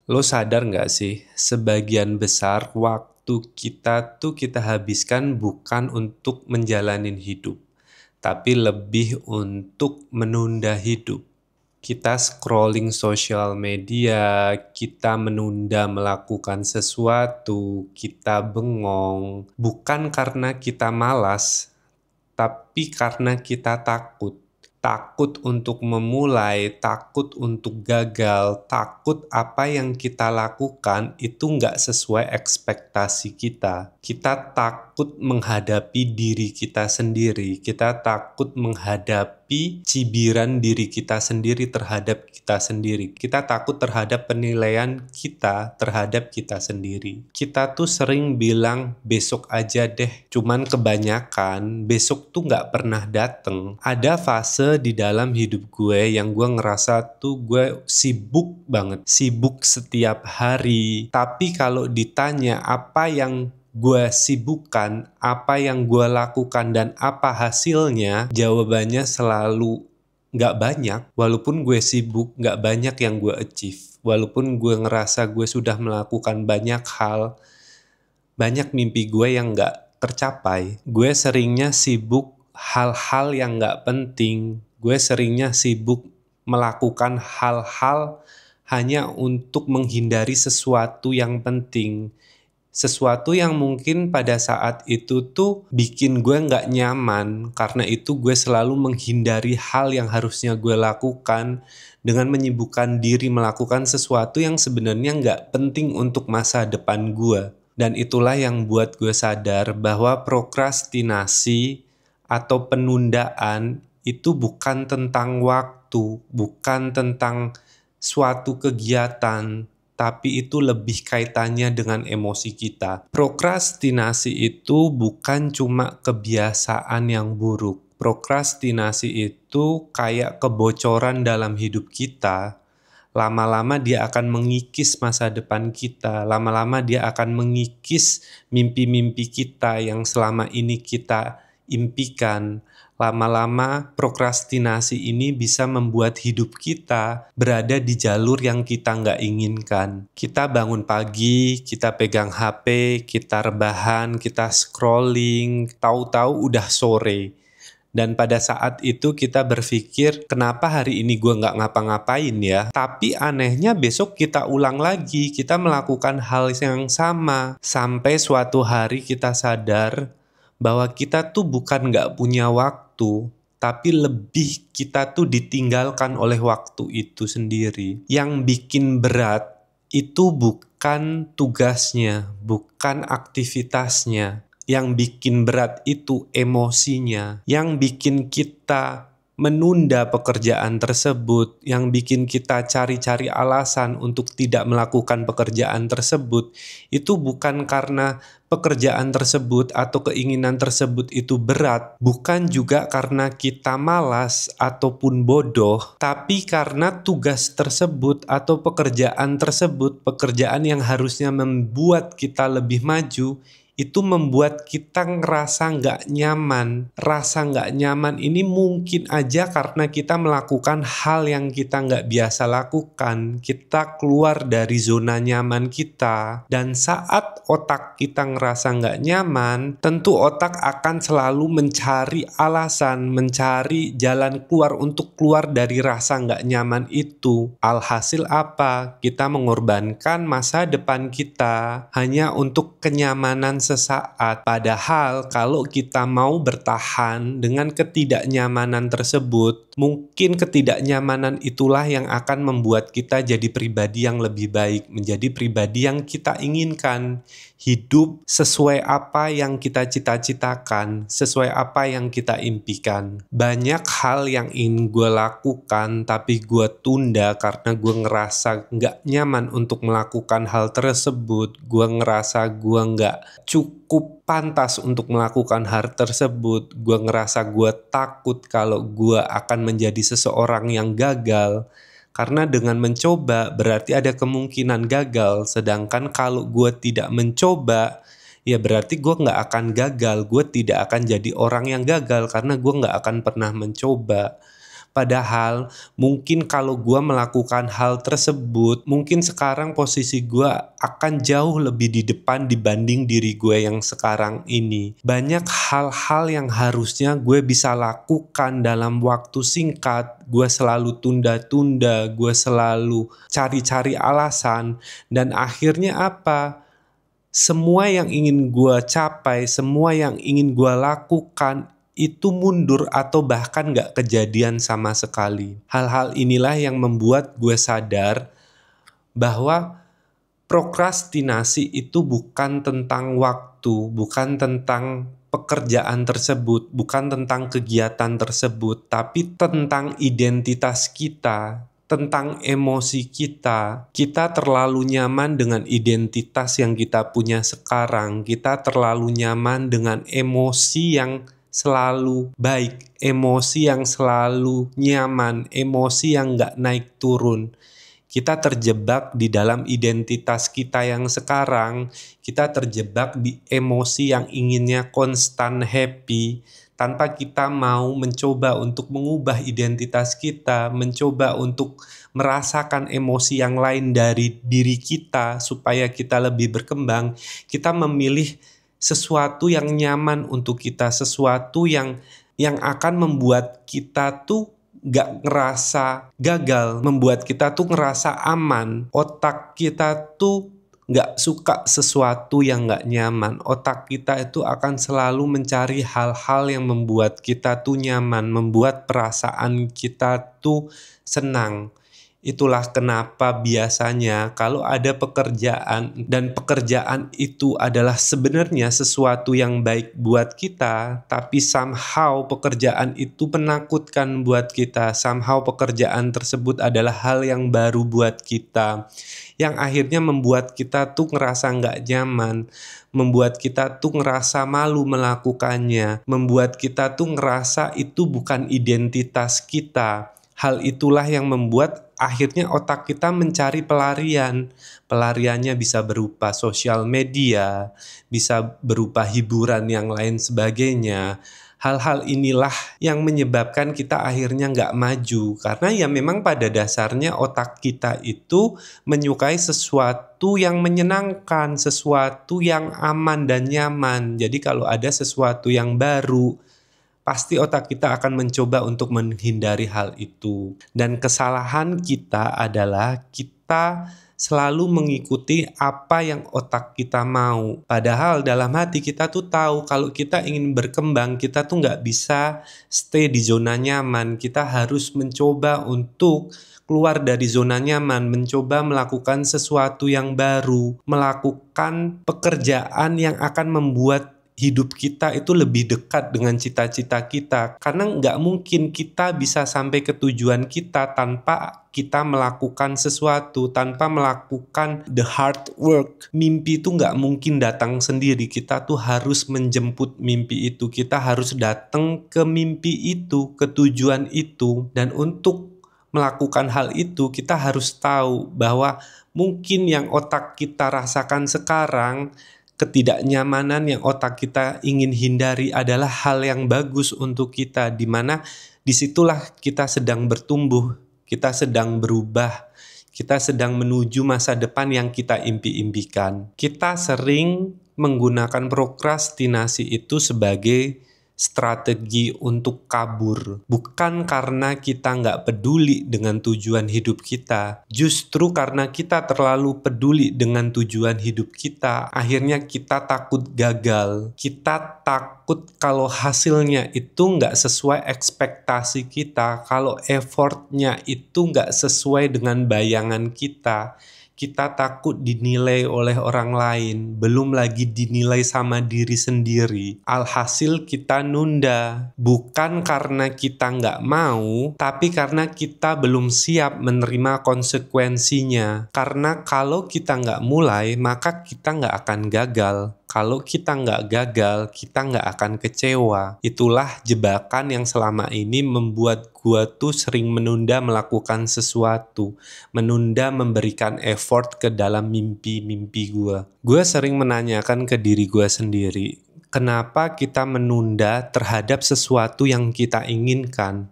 Lo sadar nggak sih, sebagian besar waktu kita habiskan bukan untuk menjalanin hidup, tapi lebih untuk menunda hidup. Kita scrolling sosial media, kita menunda melakukan sesuatu, kita bengong, bukan karena kita malas, tapi karena kita takut. Takut untuk memulai, takut untuk gagal, takut apa yang kita lakukan itu nggak sesuai ekspektasi kita. Kita takut menghadapi diri kita sendiri, kita takut menghadapi cibiran diri kita sendiri terhadap kita sendiri. Kita takut terhadap penilaian kita terhadap kita sendiri. Kita tuh sering bilang besok aja deh, cuman kebanyakan besok tuh nggak pernah dateng. Ada fase di dalam hidup gue yang gue ngerasa tuh gue sibuk banget, sibuk setiap hari. Tapi kalau ditanya apa yang gue sibukkan, apa yang gue lakukan dan apa hasilnya, jawabannya selalu nggak banyak. Walaupun gue sibuk, nggak banyak yang gue achieve. Walaupun gue ngerasa gue sudah melakukan banyak hal, banyak mimpi gue yang nggak tercapai. Gue seringnya sibuk hal-hal yang nggak penting. Gue seringnya sibuk melakukan hal-hal hanya untuk menghindari sesuatu yang penting. Sesuatu yang mungkin pada saat itu tuh bikin gue nggak nyaman. Karena itu gue selalu menghindari hal yang harusnya gue lakukan dengan menyibukkan diri melakukan sesuatu yang sebenarnya nggak penting untuk masa depan gue. Dan itulah yang buat gue sadar bahwa prokrastinasi atau penundaan itu bukan tentang waktu, bukan tentang suatu kegiatan, tapi itu lebih kaitannya dengan emosi kita. Prokrastinasi itu bukan cuma kebiasaan yang buruk. Prokrastinasi itu kayak kebocoran dalam hidup kita. Lama-lama dia akan mengikis masa depan kita, lama-lama dia akan mengikis mimpi-mimpi kita yang selama ini kita impikan. Lama-lama prokrastinasi ini bisa membuat hidup kita berada di jalur yang kita nggak inginkan. Kita bangun pagi, kita pegang HP, kita rebahan, kita scrolling, tahu-tahu udah sore. Dan pada saat itu kita berpikir, kenapa hari ini gue nggak ngapa-ngapain ya? Tapi anehnya besok kita ulang lagi, kita melakukan hal yang sama. Sampai suatu hari kita sadar bahwa kita tuh bukan nggak punya waktu, tapi lebih kita tuh ditinggalkan oleh waktu itu sendiri. Yang bikin berat itu bukan tugasnya, bukan aktivitasnya. Yang bikin berat itu emosinya. Yang bikin kita menunda pekerjaan tersebut, yang bikin kita cari-cari alasan untuk tidak melakukan pekerjaan tersebut, itu bukan karena pekerjaan tersebut atau keinginan tersebut itu berat, bukan juga karena kita malas ataupun bodoh, tapi karena tugas tersebut atau pekerjaan tersebut, pekerjaan yang harusnya membuat kita lebih maju, itu membuat kita ngerasa nggak nyaman. Rasa nggak nyaman ini mungkin aja karena kita melakukan hal yang kita nggak biasa lakukan. Kita keluar dari zona nyaman kita. Dan saat otak kita ngerasa nggak nyaman, tentu otak akan selalu mencari alasan, mencari jalan keluar untuk keluar dari rasa nggak nyaman itu. Alhasil apa? Kita mengorbankan masa depan kita hanya untuk kenyamanan sesaat. Padahal kalau kita mau bertahan dengan ketidaknyamanan tersebut, mungkin ketidaknyamanan itulah yang akan membuat kita jadi pribadi yang lebih baik, menjadi pribadi yang kita inginkan. Hidup sesuai apa yang kita cita-citakan, sesuai apa yang kita impikan. Banyak hal yang ingin gue lakukan tapi gue tunda karena gue ngerasa gak nyaman untuk melakukan hal tersebut. Gue ngerasa gue gak cukup pantas untuk melakukan hal tersebut. Gue ngerasa gue takut kalau gue akan menjadi seseorang yang gagal. Karena dengan mencoba berarti ada kemungkinan gagal. Sedangkan kalau gue tidak mencoba, ya berarti gue gak akan gagal. Gue tidak akan jadi orang yang gagal karena gue gak akan pernah mencoba. Padahal mungkin kalau gue melakukan hal tersebut, mungkin sekarang posisi gue akan jauh lebih di depan dibanding diri gue yang sekarang ini. Banyak hal-hal yang harusnya gue bisa lakukan dalam waktu singkat, gue selalu tunda-tunda, gue selalu cari-cari alasan, dan akhirnya apa? Semua yang ingin gue capai, semua yang ingin gue lakukan itu mundur atau bahkan gak kejadian sama sekali. Hal-hal inilah yang membuat gue sadar bahwa prokrastinasi itu bukan tentang waktu, bukan tentang pekerjaan tersebut, bukan tentang kegiatan tersebut, tapi tentang identitas kita, tentang emosi kita. Kita terlalu nyaman dengan identitas yang kita punya sekarang. Kita terlalu nyaman dengan emosi yang selalu baik, emosi yang selalu nyaman, emosi yang gak naik turun. Kita terjebak di dalam identitas kita yang sekarang. Kita terjebak di emosi yang inginnya konstan happy, tanpa kita mau mencoba untuk mengubah identitas kita, mencoba untuk merasakan emosi yang lain dari diri kita supaya kita lebih berkembang. Kita memilih sesuatu yang nyaman untuk kita, sesuatu yang akan membuat kita tuh gak ngerasa gagal, membuat kita tuh ngerasa aman. Otak kita tuh gak suka sesuatu yang gak nyaman. Otak kita itu akan selalu mencari hal-hal yang membuat kita tuh nyaman, membuat perasaan kita tuh senang. Itulah kenapa biasanya kalau ada pekerjaan dan pekerjaan itu adalah sebenarnya sesuatu yang baik buat kita, tapi somehow pekerjaan itu menakutkan buat kita. Somehow pekerjaan tersebut adalah hal yang baru buat kita, yang akhirnya membuat kita tuh ngerasa nggak nyaman, membuat kita tuh ngerasa malu melakukannya, membuat kita tuh ngerasa itu bukan identitas kita. Hal itulah yang membuat akhirnya otak kita mencari pelarian. Pelariannya bisa berupa sosial media, bisa berupa hiburan yang lain sebagainya. Hal-hal inilah yang menyebabkan kita akhirnya nggak maju. Karena ya memang pada dasarnya otak kita itu menyukai sesuatu yang menyenangkan, sesuatu yang aman dan nyaman. Jadi kalau ada sesuatu yang baru, pasti otak kita akan mencoba untuk menghindari hal itu. Dan kesalahan kita adalah kita selalu mengikuti apa yang otak kita mau. Padahal dalam hati kita tuh tahu kalau kita ingin berkembang, kita tuh nggak bisa stay di zona nyaman. Kita harus mencoba untuk keluar dari zona nyaman, mencoba melakukan sesuatu yang baru, melakukan pekerjaan yang akan membuat hidup kita itu lebih dekat dengan cita-cita kita. Karena nggak mungkin kita bisa sampai ke tujuan kita tanpa kita melakukan sesuatu, tanpa melakukan the hard work. Mimpi itu nggak mungkin datang sendiri. Kita tuh harus menjemput mimpi itu. Kita harus datang ke mimpi itu, ke tujuan itu. Dan untuk melakukan hal itu, kita harus tahu bahwa mungkin yang otak kita rasakan sekarang, ketidaknyamanan yang otak kita ingin hindari adalah hal yang bagus untuk kita, di mana disitulah kita sedang bertumbuh, kita sedang berubah, kita sedang menuju masa depan yang kita impi-impikan. Kita sering menggunakan prokrastinasi itu sebagai strategi untuk kabur. Bukan karena kita nggak peduli dengan tujuan hidup kita. Justru karena kita terlalu peduli dengan tujuan hidup kita, akhirnya kita takut gagal. Kita takut kalau hasilnya itu nggak sesuai ekspektasi kita, kalau effortnya itu nggak sesuai dengan bayangan kita. Kita takut dinilai oleh orang lain, belum lagi dinilai sama diri sendiri. Alhasil kita nunda, bukan karena kita nggak mau, tapi karena kita belum siap menerima konsekuensinya. Karena kalau kita nggak mulai, maka kita nggak akan gagal. Kalau kita nggak gagal, kita nggak akan kecewa. Itulah jebakan yang selama ini membuat gua tuh sering menunda melakukan sesuatu, menunda memberikan effort ke dalam mimpi-mimpi gua. Gua sering menanyakan ke diri gua sendiri, kenapa kita menunda terhadap sesuatu yang kita inginkan?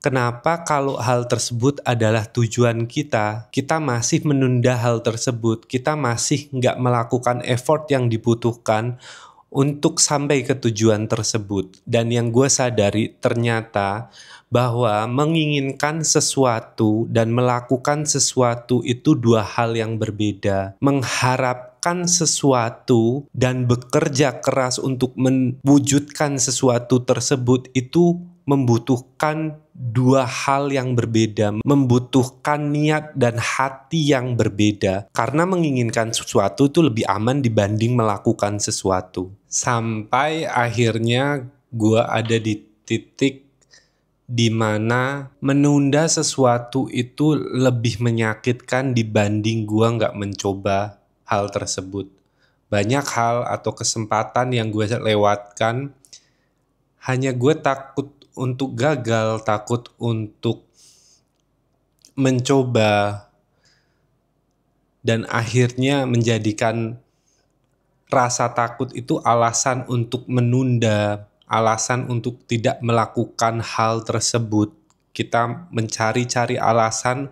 Kenapa kalau hal tersebut adalah tujuan kita masih menunda hal tersebut, kita masih nggak melakukan effort yang dibutuhkan untuk sampai ke tujuan tersebut. Dan yang gue sadari ternyata bahwa menginginkan sesuatu dan melakukan sesuatu itu dua hal yang berbeda. Mengharapkan sesuatu dan bekerja keras untuk mewujudkan sesuatu tersebut itu membutuhkan dua hal yang berbeda, membutuhkan niat dan hati yang berbeda. Karena menginginkan sesuatu itu lebih aman dibanding melakukan sesuatu. Sampai akhirnya gue ada di titik dimana menunda sesuatu itu lebih menyakitkan dibanding gue gak mencoba hal tersebut. Banyak hal atau kesempatan yang gue lewatkan hanya gue takut untuk gagal, takut untuk mencoba, dan akhirnya menjadikan rasa takut itu alasan untuk menunda, alasan untuk tidak melakukan hal tersebut. Kita mencari-cari alasan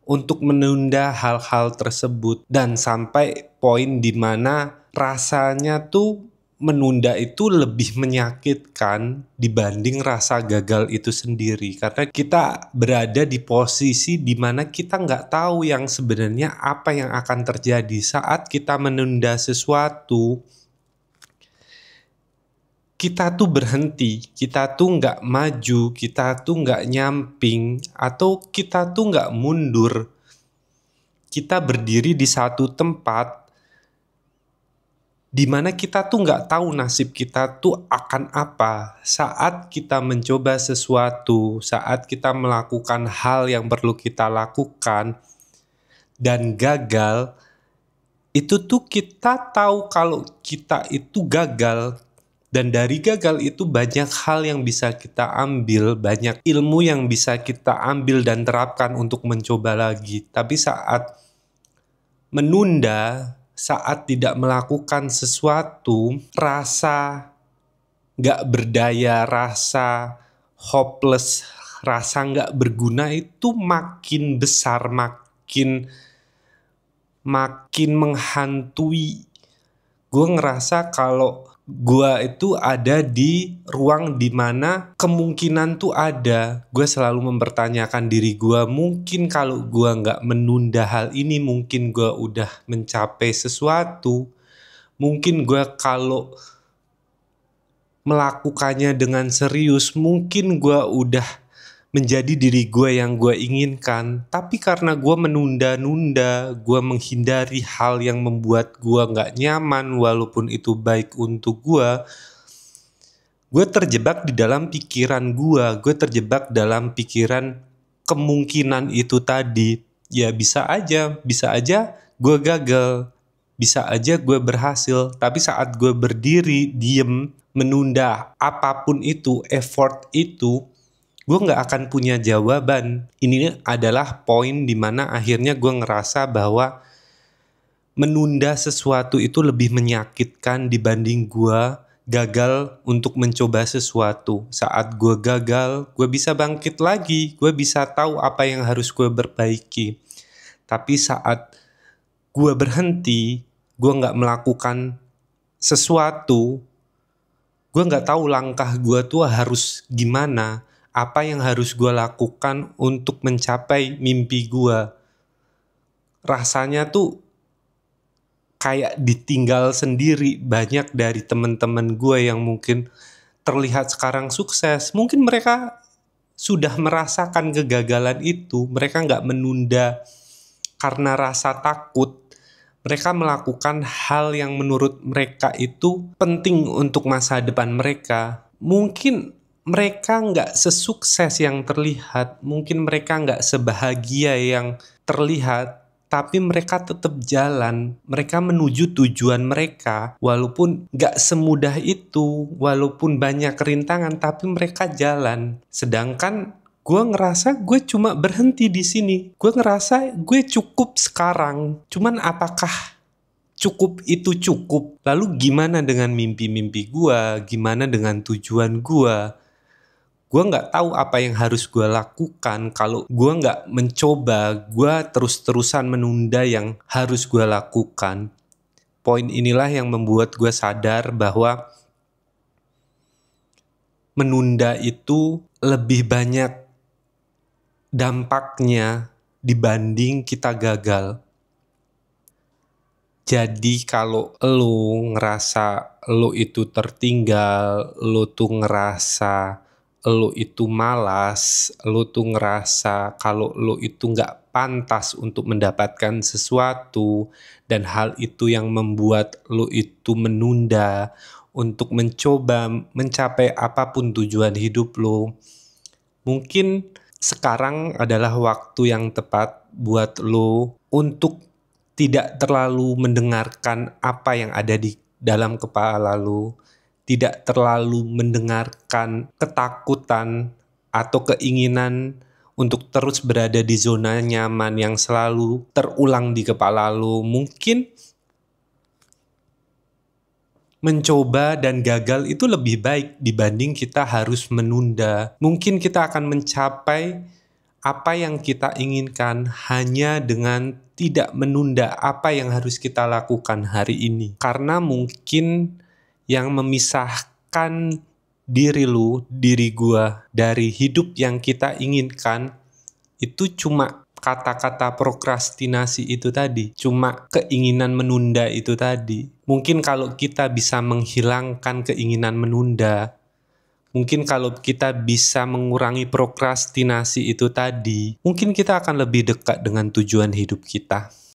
untuk menunda hal-hal tersebut, dan sampai poin di mana rasanya tuh menunda itu lebih menyakitkan dibanding rasa gagal itu sendiri. Karena kita berada di posisi di mana kita nggak tahu yang sebenarnya apa yang akan terjadi saat kita menunda sesuatu. Kita tuh berhenti, kita tuh nggak maju, kita tuh nggak nyamping, atau kita tuh nggak mundur. Kita berdiri di satu tempat di mana kita tuh nggak tahu nasib kita tuh akan apa. Saat kita mencoba sesuatu, saat kita melakukan hal yang perlu kita lakukan dan gagal, itu tuh kita tahu kalau kita itu gagal. Dan dari gagal itu banyak hal yang bisa kita ambil, banyak ilmu yang bisa kita ambil dan terapkan untuk mencoba lagi. Tapi saat menunda, saat tidak melakukan sesuatu, rasa gak berdaya, rasa hopeless, rasa gak berguna itu makin besar, makin menghantui. Gue ngerasa kalau gue itu ada di ruang dimana kemungkinan tuh ada. Gue selalu mempertanyakan diri gue, mungkin kalau gue gak menunda hal ini, mungkin gue udah mencapai sesuatu. Mungkin gue kalau melakukannya dengan serius, mungkin gue udah menjadi diri gue yang gue inginkan. Tapi karena gue menunda-nunda, gue menghindari hal yang membuat gue gak nyaman, walaupun itu baik untuk gue terjebak di dalam pikiran gue terjebak dalam pikiran kemungkinan itu tadi. Ya bisa aja gue gagal, bisa aja gue berhasil. Tapi saat gue berdiri, diem, menunda apapun itu, effort itu, gue gak akan punya jawaban. Ini adalah poin dimana akhirnya gue ngerasa bahwa menunda sesuatu itu lebih menyakitkan dibanding gue gagal untuk mencoba sesuatu. Saat gue gagal, gue bisa bangkit lagi, gue bisa tahu apa yang harus gue perbaiki. Tapi saat gue berhenti, gue gak melakukan sesuatu, gue gak tahu langkah gue tuh harus gimana, apa yang harus gue lakukan untuk mencapai mimpi gue. Rasanya tuh kayak ditinggal sendiri. Banyak dari teman-teman gue yang mungkin terlihat sekarang sukses, mungkin mereka sudah merasakan kegagalan itu. Mereka gak menunda karena rasa takut. Mereka melakukan hal yang menurut mereka itu penting untuk masa depan mereka. Mungkin mereka nggak sesukses yang terlihat, mungkin mereka nggak sebahagia yang terlihat, tapi mereka tetap jalan. Mereka menuju tujuan mereka, walaupun nggak semudah itu, walaupun banyak rintangan, tapi mereka jalan. Sedangkan gue ngerasa gue cuma berhenti di sini. Gue ngerasa gue cukup sekarang. Cuman apakah cukup itu cukup? Lalu gimana dengan mimpi-mimpi gue? Gimana dengan tujuan gue? Gue nggak tahu apa yang harus gue lakukan kalau gue nggak mencoba, gue terus-terusan menunda yang harus gue lakukan. Poin inilah yang membuat gue sadar bahwa menunda itu lebih banyak dampaknya dibanding kita gagal. Jadi kalau lo ngerasa lo itu tertinggal, lo tuh ngerasa lo itu malas, lo tuh ngerasa kalau lo itu nggak pantas untuk mendapatkan sesuatu, dan hal itu yang membuat lo itu menunda untuk mencoba mencapai apapun tujuan hidup lo. Mungkin sekarang adalah waktu yang tepat buat lo untuk tidak terlalu mendengarkan apa yang ada di dalam kepala lo, tidak terlalu mendengarkan ketakutan atau keinginan untuk terus berada di zona nyaman yang selalu terulang di kepala lo. Mungkin mencoba dan gagal itu lebih baik dibanding kita harus menunda. Mungkin kita akan mencapai apa yang kita inginkan hanya dengan tidak menunda apa yang harus kita lakukan hari ini. Karena mungkin yang memisahkan diri gua dari hidup yang kita inginkan itu cuma kata-kata prokrastinasi itu tadi, cuma keinginan menunda itu tadi. Mungkin kalau kita bisa menghilangkan keinginan menunda, mungkin kalau kita bisa mengurangi prokrastinasi itu tadi, mungkin kita akan lebih dekat dengan tujuan hidup kita.